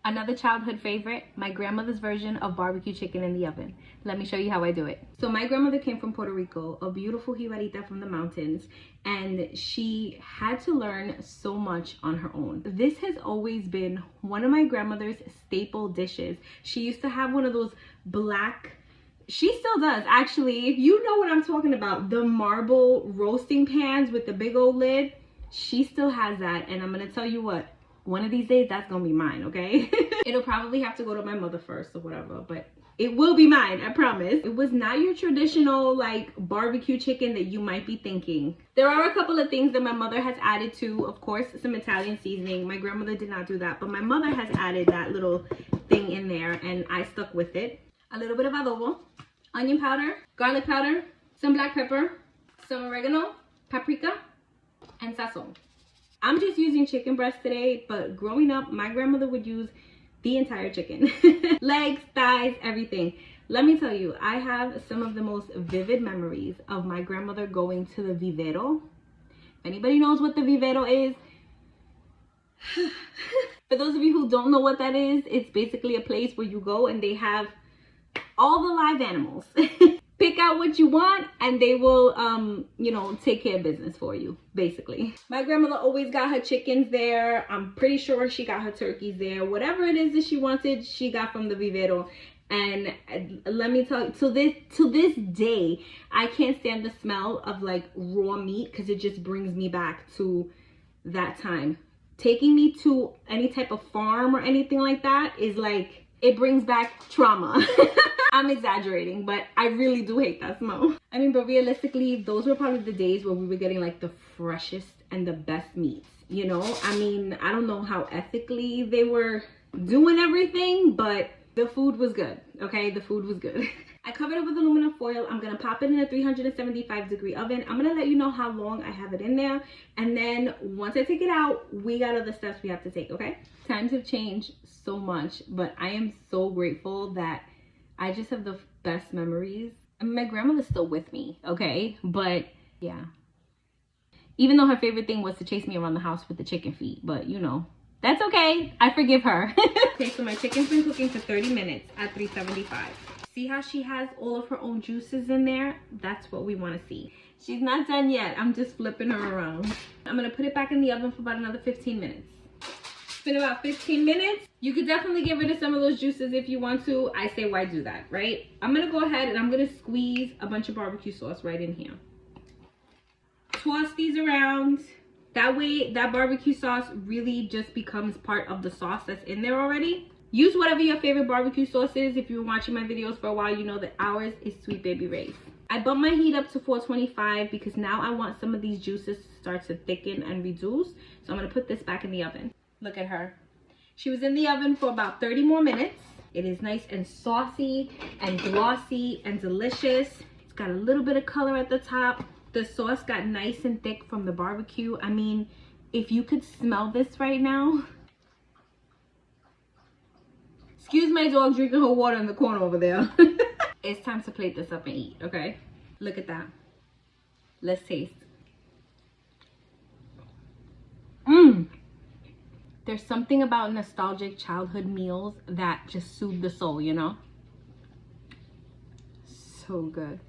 Another childhood favorite, my grandmother's version of barbecue chicken in the oven. Let me show you how I do it. So my grandmother came from Puerto Rico, a beautiful jibarita from the mountains, and she had to learn so much on her own. This has always been one of my grandmother's staple dishes. She used to have one of those black, she still does actually, if you know what I'm talking about, the marble roasting pans with the big old lid. She still has that, and I'm gonna tell you what, one of these days that's gonna be mine, okay? It'll probably have to go to my mother first or whatever, but it will be mine, I promise. It was not your traditional like barbecue chicken that you might be thinking. There are a couple of things that my mother has added to, of course, some Italian seasoning. My grandmother did not do that, but my mother has added that little thing in there and I stuck with it. A little bit of adobo, onion powder, garlic powder, some black pepper, some oregano, paprika, and sazon. I'm just using chicken breast today, but growing up, my grandmother would use the entire chicken. Legs, thighs, everything. Let me tell you, I have some of the most vivid memories of my grandmother going to the vivero. If anybody knows what the vivero is, for those of you who don't know what that is, it's basically a place where you go and they have all the live animals. Pick out what you want and they will you know, take care of business for you, basically. My grandmother always got her chickens there. I'm pretty sure she got her turkeys there. Whatever it is that she wanted, she got from the vivero. And let me tell you, to this day, I can't stand the smell of like raw meat because it just brings me back to that time. Taking me to any type of farm or anything like that is like, it brings back trauma. I'm exaggerating, but I really do hate that smell. I mean, but realistically, those were probably the days where we were getting like the freshest and the best meats, you know? I mean, I don't know how ethically they were doing everything, but the food was good, okay? The food was good. I covered it with aluminum foil. I'm gonna pop it in a 375-degree oven. I'm gonna let you know how long I have it in there. And then once I take it out, we got other steps we have to take, okay? Times have changed so much, but I am so grateful that I just have the best memories. I mean, my grandmother's still with me, okay? But yeah. Even though her favorite thing was to chase me around the house with the chicken feet, but you know, that's okay. I forgive her. Okay, so my chicken's been cooking for 30 minutes at 375. See how she has all of her own juices in there? That's what we want to see. She's not done yet. I'm just flipping her around. I'm gonna put it back in the oven for about another 15 minutes. It's been about 15 minutes. You could definitely get rid of some of those juices if you want to. I say why do that, right? I'm gonna go ahead and I'm gonna squeeze a bunch of barbecue sauce right in here. Toss these around. That way that barbecue sauce really just becomes part of the sauce that's in there already. Use whatever your favorite barbecue sauce is. If you've been watching my videos for a while, you know that ours is Sweet Baby Ray's. I bumped my heat up to 425 because now I want some of these juices to start to thicken and reduce. So I'm gonna put this back in the oven. Look at her. She was in the oven for about 30 more minutes. It is nice and saucy and glossy and delicious. It's got a little bit of color at the top. The sauce got nice and thick from the barbecue. I mean, if you could smell this right now. Excuse my dog drinking her water in the corner over there. It's time to plate this up and eat, okay? Look at that. Let's taste. Mmm. There's something about nostalgic childhood meals that just soothe the soul, you know? So good.